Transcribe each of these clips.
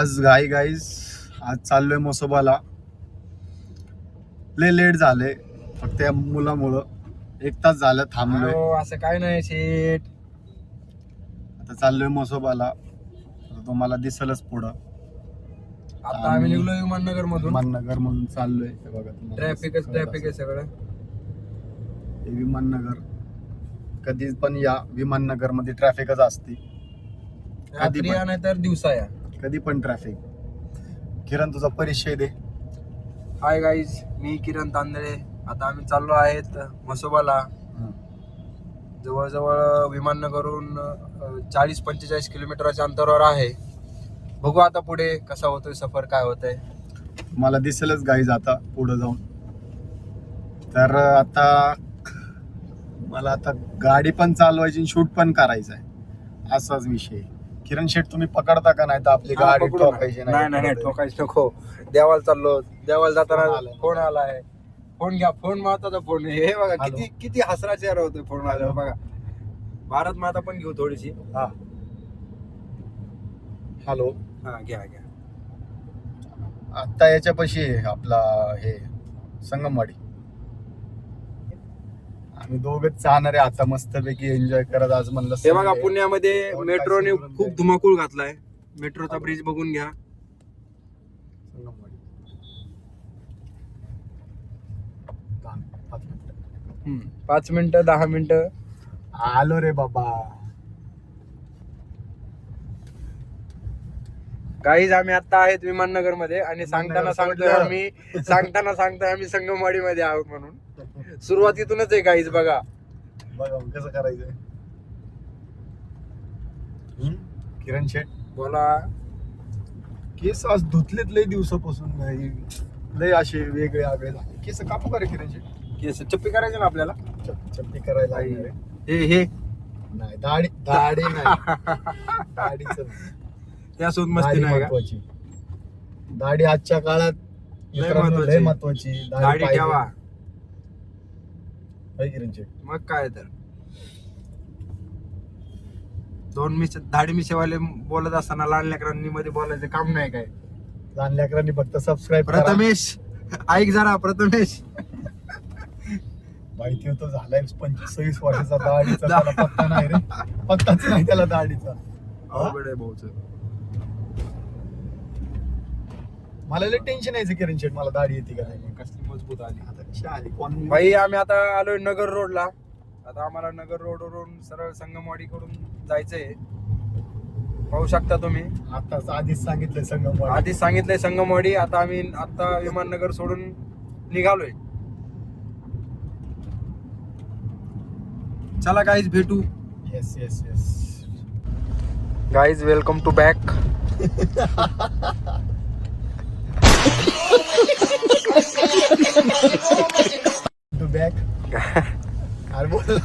आज गाईज आज चाललोय मसोबाला. लय लेट झाले फक्त या मुलामुळं 1 तास झालं थांबलोय. असं काय नाही शेट. आता चाललोय मसोबाला. आता तुम्हाला दिसलच पुढं. आता आम्ही निघलोय विमाननगर मधून चाललोय. हे बघा ट्रॅफिक आहे सगळं. हे विमाननगर. कधी पण या विमाननगर मध्ये ट्रॅफिकच असते. रात्री या नाही तर दिवसा या, कधी पण ट्रॅफिक. किरण तुझा परिचय दे. हाय गाईज, मी किरण तांदळे. आता आम्ही चाललो आहेत मसोबाला. जवळजवळ विमाननगरहून 40-45 किलोमीटरच्या अंतरावर आहे. बघू आता पुढे कसा होतोय सफर, काय होतंय मला दिसेलच गाईज आता पुढे जाऊन. तर आता मला आता गाडी पण चालवायची, शूट पण करायचं आहे. असाच विषय. किरण शेठ तुम्ही पकडता का? नाही तर आपली गाडी ठोकायची नाही ठोकायची नको. देवाला चाललो. देवाला जाताना फोन आलाय. फोन घ्या. फोन महत्वाचा फोन. हे बघा किती हसरा चेहरा होतोय फोन आल्यावर. बघा भारत माता पण घेऊ थोडीशी. हा हॅलो. हा घ्या. आता याच्यापाशी आपला हे संगमवाडी. आम्ही दोघच चाहणारे आता मस्तपैकी एन्जॉय करत. आज म्हणलं हे बघा पुण्यामध्ये मेट्रोने खूप धुमाकूळ घातलाय. मेट्रोचा ब्रिज बघून घ्या. 5 मिनिटं 10 मिनिटं आलो रे बाबा. गाईज आम्ही आता आहेत विमाननगर मध्ये आणि सांगताना सांगतोय आम्ही संगमवाडी मध्ये आहोत म्हणून. सुरुवातीतूनच आहे गाईज. बघा कसं करायचंय. किरण शेठ बोला. केस आज धुतलेत लय दिवसापासून. लय असे वेगळे आगळे केस कापू का रे किरण शेठ? केस चप्पी करायचे ना आपल्याला. चप्पी करायला हे नाही. दाढी नाही. दाढीच त्यासोबत मस्ती नाही का? दाढी आजच्या काळात लय महत्वाची. दाढी ठेवा. किरण शेठ मग काय तर 2 दाढी मिशेवाले बोलत असताना लहान लेकरांनी मध्ये बोलायचं काम नाही काय. लहान लेकरांनी फक्त सबस्क्राईब. प्रथमेश ऐक जरा. प्रथमेश माहिती होतं झालाय 25-26 वर्षाचा दाढीचा. त्याला पत्ता नाही रे. पत्ताच नाही त्याला दाढीचा. अवघड आहे भाऊच. मला लय टेन्शन यायचं किरण शेठ मला दाढी येते का नाही. कसली मजबूत आली. आता कशी आली कोण भाई आम्ही आता आलोय नगर रोडला. आता आम्हाला नगर रोडवरून सरळ संगमवाडी कडून जायचंय. पाहू शकता तुम्ही. आताच आधीच सांगितलंय संगमवाडी. आधीच सांगितलंय संगमवाडी. आता आम्ही विमाननगर सोडून निघालोय. चला गाईज भेटू. Yes guys welcome to back. To back. अरे बोल.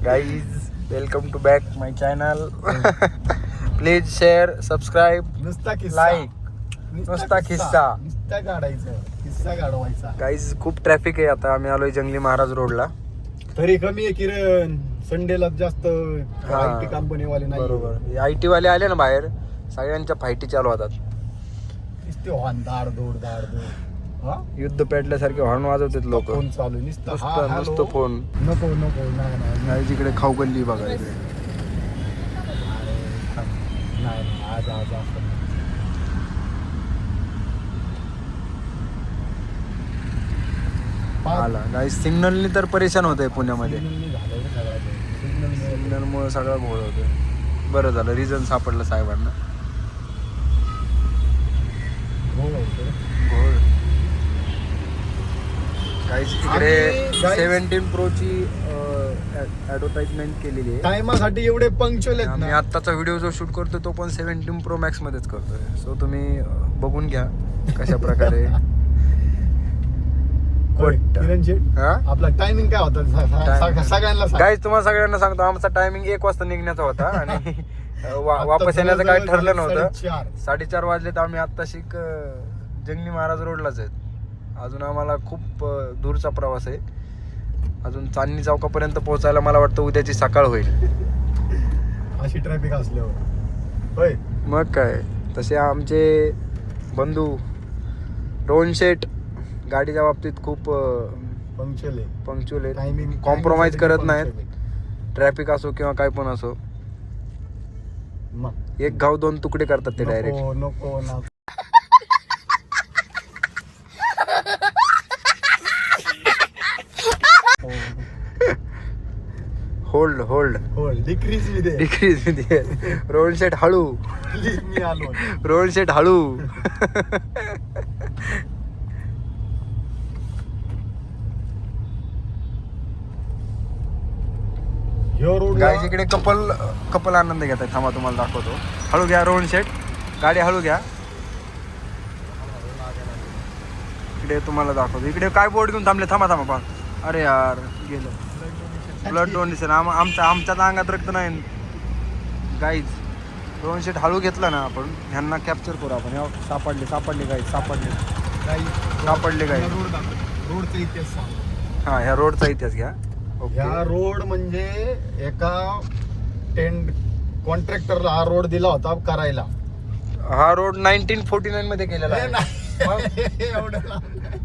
Guys welcome to back my channel. Please share subscribe नुसता किस्सा. लाईक. नुसता किस्सा काढायचा. किस्सा काढवायचा. गाईज खूप ट्रॅफिक आहे. आता आम्ही आलोय जंगली महाराज रोडला. तरी कमी आहे किरण. संडेला जास्त IT कंपनीवाले नाही. बरोबर. IT वाले आले ना बाहेर. सगळ्यांच्या फाईटी चालू होतात. नुसते हॉर्न धाड धोड. युद्ध पेटल्यासारखे हॉर्न वाजवतात लोक. फोन चालू नुसतं फोन. नको नाही. जिकडे खाऊ गल्ली बघा इकडे. नाही आज आला गाईज. सिग्नलनी तर परेशान होत आहे पुण्यामध्ये. सिग्नलमुळे सगळं घोळ होतोय. बरं झालं रिझन सापडलं साहेबांना. घोळ गाईज इकडे 17 Pro ची ऍडव्हर्टाइजमेंट केलेली आहे. टायमासाठी एवढे पंक्च्युअल आहेत. आम्ही आत्ताचा व्हिडिओ जो शूट करतोय तो पण 17 Pro Max मध्येच करतोय. सो तुम्ही बघून घ्या कशा प्रकारे. किरण शेठ आपला टायमिंग काय होता सगळ्यांना गाईज तुम्हाला सगळ्यांना सांगतो. आमचा टायमिंग 1 वाजता निघण्याचा होता आणि वापस येण्याचं काही ठरलं नव्हतं. 4:30 वाजले तर आम्ही आत्ता जंगली महाराज रोडलाच आहेत. अजून आम्हाला खूप दूरचा प्रवास आहे. अजून चांदणी चौकापर्यंत पोहोचायला मला वाटतं उद्याची सकाळ होईल. अशी ट्रॅफिक असल्यावर. होय मग काय. तसे आमचे बंधू रोहन शेठ गाडीच्या बाबतीत खूप पंक्च्युअल आहेत, टायमिंग कॉम्प्रोमाइज करत नाहीत, ट्रॅफिक असो किंवा काय पण असो. एक घाव दोन तुकडे करतात ते डायरेक्ट. नको ना. होल्ड डिक्रीज रोहन शेठ हळू. मी आलो. रोहन शेठ हळू. गाईज इकडे कपल आनंद घेत आहे. थांबा तुम्हाला दाखवतो. हळू घ्या रोहन शेठ, गाडी हळू घ्या. इकडे तुम्हाला दाखवतो. इकडे काय बोर्ड घेऊन थांबले. थांबा पा. अरे यार गेलं. Blood donation. आमच्याच अंगात रक्त नाही गाईज. रोहन शेठ हळू घेतला ना आपण, ह्यांना कॅप्चर करू आपण. सापडले गाईज, सापडले गाईज. रोडचा इतिहास हा, ह्या रोडचा इतिहास घ्या. ह्या रोड म्हणजे एका कॉन्ट्रॅक्टरला हा रोड दिला होता करायला. हा रोड 1949 मध्ये केलेला आहे.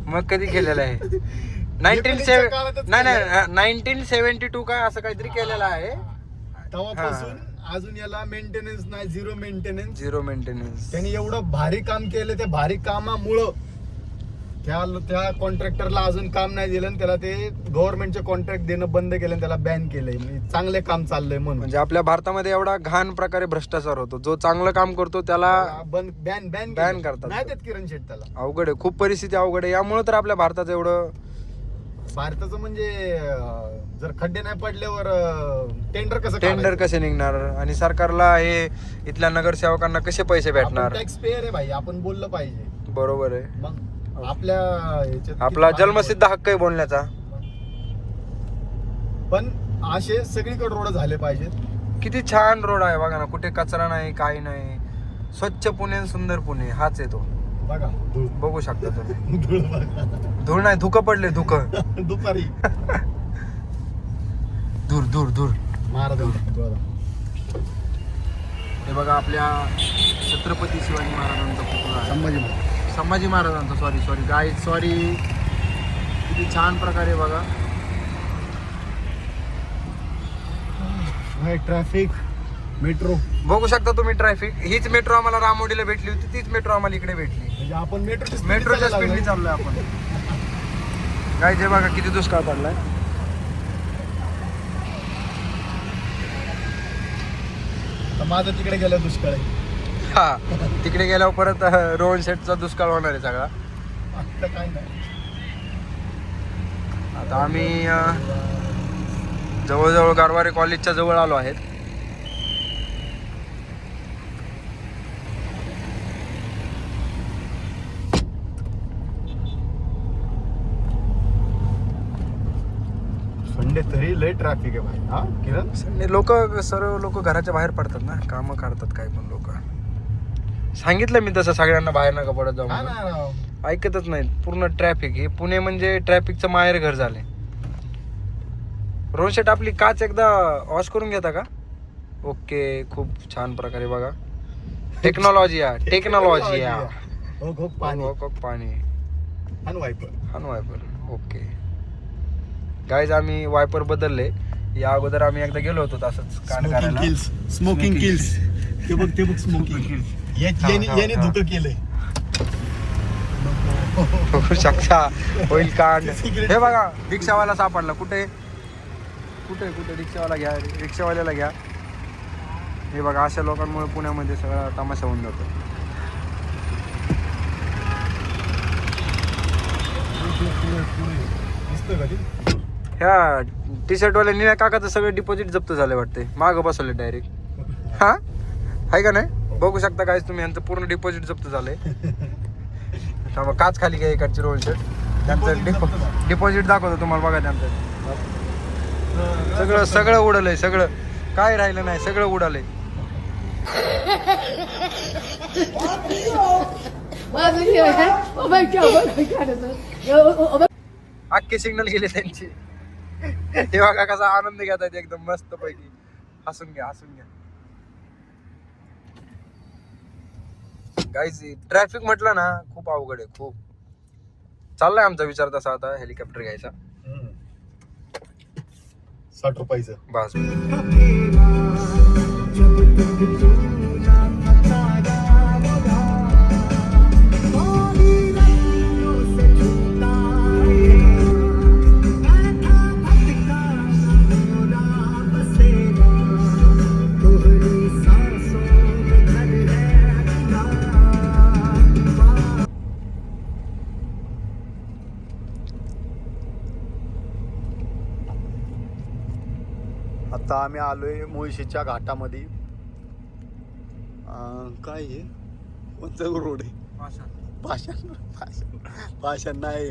मग कधी केलेला आहे? 1972 काय असं काहीतरी केलेलं आहे. तेव्हापासून अजून याला मेंटेनन्स नाही, झिरो मेंटेनन्स. त्यांनी एवढं भारी काम केलं. त्या भारी कामामुळं त्या कॉन्ट्रॅक्टरला अजून काम नाही दिलं आणि त्याला ते गव्हर्नमेंटचे कॉन्ट्रॅक्ट देणं बंद केलं आणि त्याला बॅन केलंय. चांगले काम चाललंय म्हणून. म्हणजे आपल्या भारतामध्ये एवढा घाण प्रकारे भ्रष्टाचार होतो. जो चांगलं काम करतो त्याला बॅन करतात. नाही देत किरण शेट त्याला. अवघड आहे, खूप परिस्थिती अवघड आहे. यामुळे तर आपल्या भारताचं एवढं. भारताचं म्हणजे जर खड्डे नाही पडल्यावर टेंडर कसे निघणार आणि सरकारला हे इथल्या नगरसेवकांना कसे पैसे भेटणार? टॅक्स पेयर आहे भाई, आपण बोललं पाहिजे. बरोबर आहे. मग आपला जन्मसिद्ध हक्क आहे बोलण्याचा. पण असे सगळीकडे रोड झाले पाहिजेत. किती छान रोड आहे बघा ना, कुठे कचरा नाही, काही नाही. स्वच्छ पुणे आणि सुंदर पुणे हाच आहे तो. बघा बघू शकता तुम्ही. धूळ नाही, धुकं पडले. दुपारी दूर महाराज. हे बघा आपल्या छत्रपती शिवाजी महाराजांचा पुतळा आहे. संभाजी महाराजांचा. सॉरी. किती छान प्रकारे बघा. ट्रॅफिक. मेट्रो बघू शकता तुम्ही. ट्रॅफिक. हीच मेट्रो आम्हाला रामोडीला भेटली होती, तीच मेट्रो आम्हाला इकडे भेटली. म्हणजे आपण मेट्रोच्या स्पीडने चाललोय आपण. काय जे बघा किती दुष्काळ पडलाय. माझं तिकडे गेलं दुष्काळ आहे. हा, तिकडे गेल्यावर परत रोहन शेठचा दुष्काळ होणार आहे सगळा. आता काय नाही. आता आम्ही जवळजवळ गारवारे कॉलेजच्या जवळ आलो आहेत. संडे तरी लय ट्रॅफिक आहे भाई. हा किरण, सर्व लोक घराच्या बाहेर पडतात ना, कामं काढतात काय पण लोक. सांगितलं मी तसं सगळ्यांना बाहेर नका पडत जाऊ. ऐकतच नाहीत. पूर्ण ट्रॅफिक. हे पुणे म्हणजे ट्रॅफिकचं माहेर घर झाले. रोहन शेट आपली काच एकदा वॉश करून घेता का? ओके, खूप छान प्रकारे बघा. टेक्नॉलॉजी पाणी आणि वायपर. ओके गाईज, आम्ही वायपर बदलले. या अगोदर आम्ही एकदा गेलो होतो तसंच कान करायला. Smoking kills. ते बघ स्मोकिंग किल्स. याने धुकं केलंय. बघू शकता. होईल कांड. हे बघा रिक्षावाला सापडला. कुठे रिक्षावाल्याला घ्या. हे बघा, अशा लोकांमुळे पुण्यामध्ये सगळा तमाशा होऊन जातो. ह्या टी शर्ट वाल्या निळ्या काकाचं सगळं डिपॉझिट जप्त झाले वाटते. मागं बसवले डायरेक्ट. हा आहे का नाही? बघू शकता काय तुम्ही, यांचं पूर्ण डिपॉझिट जप्त झालंय. काच खाली घ्या इकडची रोहन शेट. त्यांचं डिपॉझिट दाखवतो तुम्हाला बघा. त्यांचं सगळं उडलंय. सगळं काय राहिलं नाही, सगळं उडालंय. अख्खे सिग्नल गेले त्यांचे. हे बघा कसा आनंद घेतात एकदम मस्त पैकी. हसून घ्या. गाईज ट्रॅफिक म्हटलं ना खूप अवघड आहे खूप. चाललाय आमचा विचार तसा आता हेलिकॉप्टर घ्यायचा. 60 रुपयाचं बस. आता आम्ही आलोय मुळशीच्या घाटामध्ये. काय आहे कोणता रोड आहे? पाषाण नाही.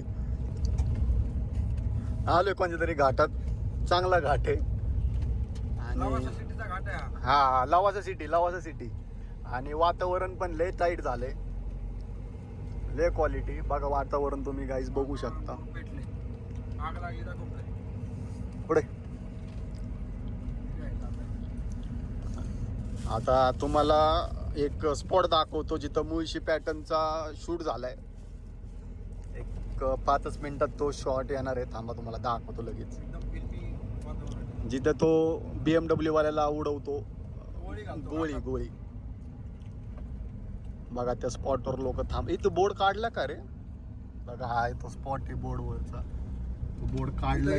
आलोय कोणत्या तरी घाटात. चांगला घाट आहे आणि हा लवासा सिटी आणि वातावरण पण लय टाईट झालंय. लय क्वालिटी बघा वातावरण तुम्ही गाईज बघू शकता. पुढे आता तुम्हाला एक स्पॉट दाखवतो जिथं मुळशी पॅटर्नचा शूट झालाय. एक 5 मिनिटात तो शॉट येणार आहे. थांबा तुम्हाला दाखवतो लगेच. जिथं तो BMW वाल्याला उडवतो गोळी. बघा त्या स्पॉटवर लोक थांब. इथं बोर्ड काढला का रे? बघा हा तो स्पॉट आहे बोर्डवरचा. तो बोर्ड काढला.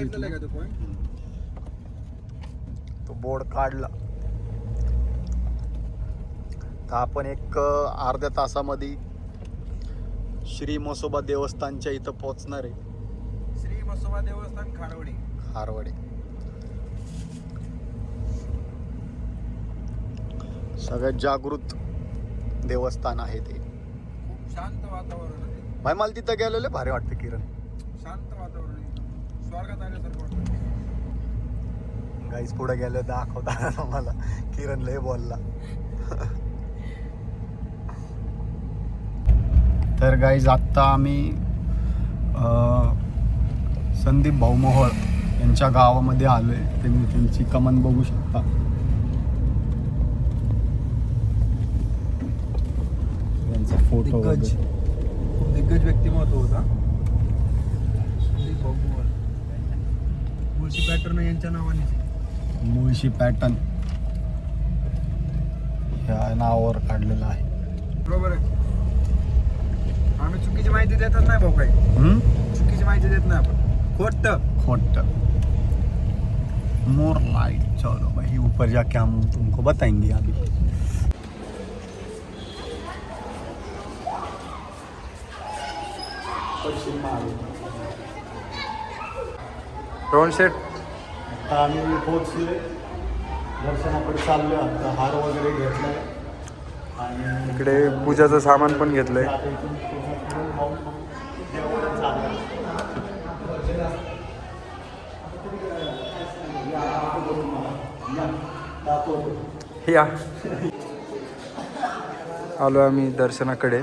तो बोर्ड काढला तर आपण एक अर्ध्या तासामध्ये श्री म्हसोबा देवस्थानच्या इथं पोहोचणार आहे. श्री म्हसोबा देवस्थान खारवडी. सगळ्यात जागृत देवस्थान आहे ते. खूप शांत वातावरण आहे. भाई मला तिथं गेलेलं भारी वाटतं किरण. शांत वातावरण आहे. स्वर्गात आल्यासारखं वाटतं. गाईस पुढे गेलं दाखवता मला किरण लय बोलला. तर गाईज आत्ता आम्ही संदीप भाऊ मोहोळ यांच्या गावामध्ये आलोय. तुम्ही त्यांची कमान बघू शकता. यांचा फोटो दिग्गज व्यक्तिमत्व होता संदीप भाऊ मोहोळ. मुळशी पॅटर्न यांच्या नावाने मुळशी पॅटर्न ह्या नावावर काढलेलं आहे. बरोबर आहे. आम्ही चुकीची माहिती देतच नाही भाऊ. काही चुकीची माहिती देत नाही आपण. खोट मोर लाइट. चलो भाई ऊपर जाके हम तुमको बताएंगे अभी. रोहन शेठ आता आम्ही पोहोचले. दर्शनाकडे चाललोय. आता हार वगैरे घेतलाय आणि इकडे पूजाचं सामान पण घेतलंय. या आलो आम्ही दर्शनाकडे.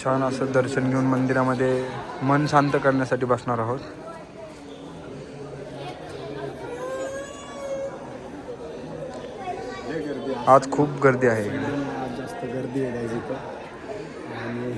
छान असं दर्शन घेऊन मंदिरामध्ये मन शांत करण्यासाठी बसणार आहोत. आज खूप गर्दी आहे इकडे. आज जास्त गर्दी आहे इथं. आणि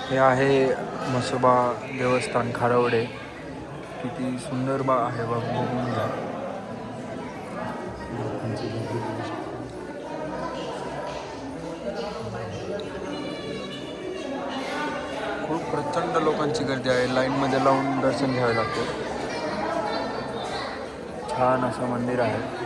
हे आहे म्हसोबा देवस्थान खारवडे. किती सुंदर आहे बघून घ्या. खूप प्रचंड लोकांची गर्दी आहे. लाईनमध्ये लावून दर्शन घ्यावे लागते. छान असं मंदिर आहे.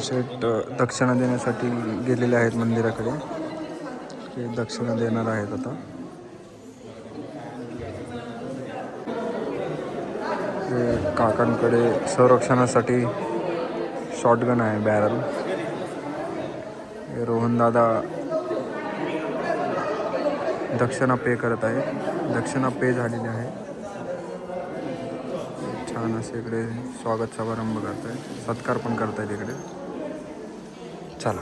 शेठ दक्षिणा देण्यासाठी गेलेले आहेत मंदिराकडे. ते दक्षिणा देणार आहेत आता. इथे काकांकडे संरक्षणासाठी शॉटगन आहे, बॅरल. रोहन दादा दक्षिणा पे करत आहे. दक्षिणा पे झालेली आहे. छान असे इकडे स्वागत समारंभ करत आहे, सत्कार पण करतायत इकडे. चला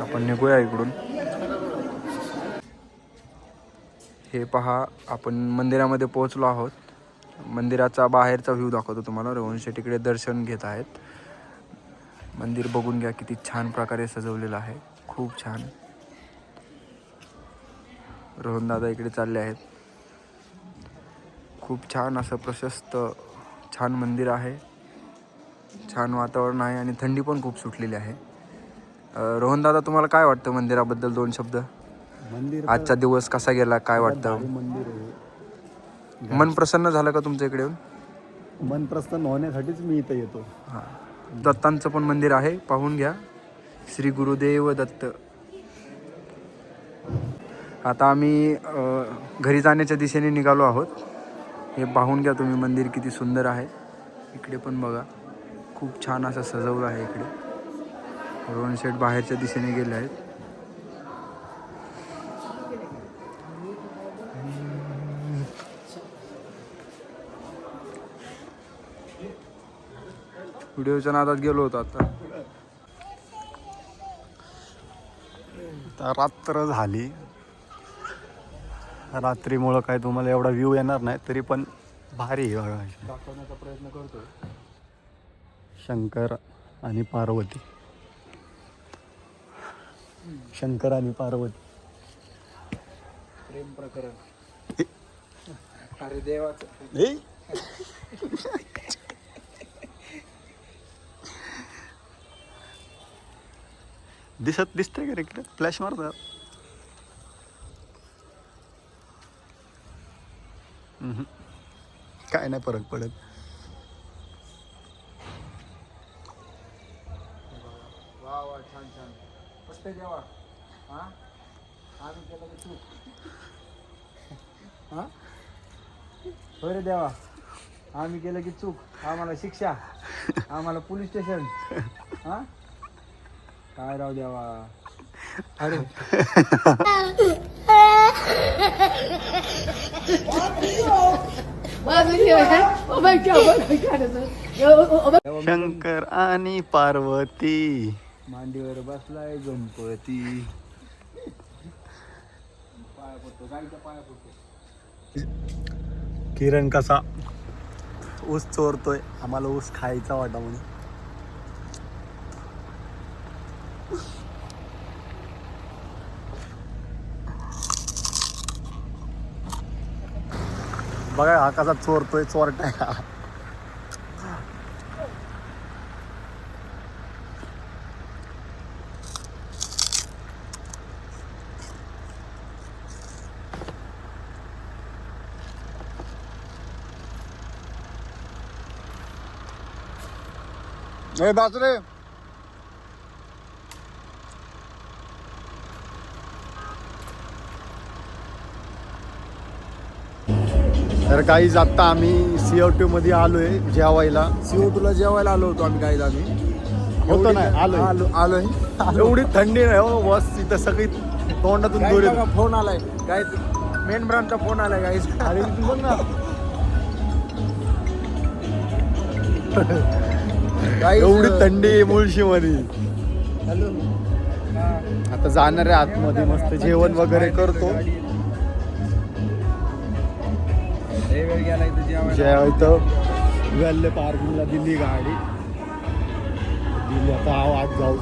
आपण निघूया इकडून. हे पहा, आपण मंदिरामध्ये पोहोचलो आहोत. मंदिराचा बाहेरचा व्ह्यू दाखवतो तुम्हाला. रोहन शेट इकडे दर्शन घेत आहेत. मंदिर बघून घ्या, किती छान प्रकारे सजवलेलं आहे, खूप छान. रोहन दादा इकडे चालले आहेत. खूप छान असं प्रशस्त छान मंदिर आहे. छान वातावरण आहे आणि थंडी पण खूप सुटलेली आहे. रोहन दादा, तुम्हाला काय वाटतं मंदिराबद्दल? 2 शब्द. मंदिर आजचा दिवस कसा गेला, काय वाटतं? मंदिर आहे. मन प्रसन्न झालं का तुमच्या इकडे येऊन? मन प्रसन्न होण्यासाठीच मी इथं येतो. हां, दत्तांचं पण मंदिर आहे, पाहून घ्या. श्री गुरुदेव दत्त. आता आम्ही घरी जाण्याच्या दिशेने निघालो आहोत. हे पाहून घ्या तुम्ही, मंदिर किती सुंदर आहे. इकडे पण बघा, खूप छान असं सजवलं आहे इकडे. रोहन शेठ बाहेरच्या दिशेने गेले आहेत. व्हिडिओच्या नादात गेलो होतो आता. रात्र झाली. रात्रीमुळं काय तुम्हाला एवढा व्ह्यू येणार नाही, तरी पण भारी आहे बघा. दाखवण्याचा प्रयत्न करतोय. शंकर आणि पार्वती. शंकर आणि पार्वती प्रेम प्रकरण. अरे देवाचं. दिसतंय का रे? इकडे फ्लॅश मारतात. काय नाही फरक पडत. वा वा, छान छान. फक्त देवा, हां आम्ही केलं की चूक. हां, होय रे देवा, आम्ही केलं की चूक, आम्हाला शिक्षा, आम्हाला पोलीस स्टेशन. हां, काय राव देवा. अरे शंकर आणि पार्वती, मांडीवर बसलाय गणपती. पाया पडतो, गाईच्या पाया पडतो. किरण कसा ऊस चोरतोय, आम्हाला ऊस खायचा वाटा म्हणून. बघा हा कसा चोरतोय, चोरटाय. ए बाजरे. तर काहीच आत्ता आम्ही CO2 मध्ये आलोय जेवायला. CO2ला जेवायला आलो होतो आम्ही. काही आम्ही होतो नाही आलोय. एवढी थंडी नाही हो बस. इथं सगळी तोंडातून दोरी. फोन आलाय काय, मेन ब्रांचचा फोन आलाय गाईज. अरे तू बघ ना, एवढी थंडी मुळशी मध्ये. आता जाणार आहे आतमध्ये, मस्त जेवण वगैरे करतो. इथं वेल्ले पार्किंगला दिली गाडी. दिली आता आत जाऊ.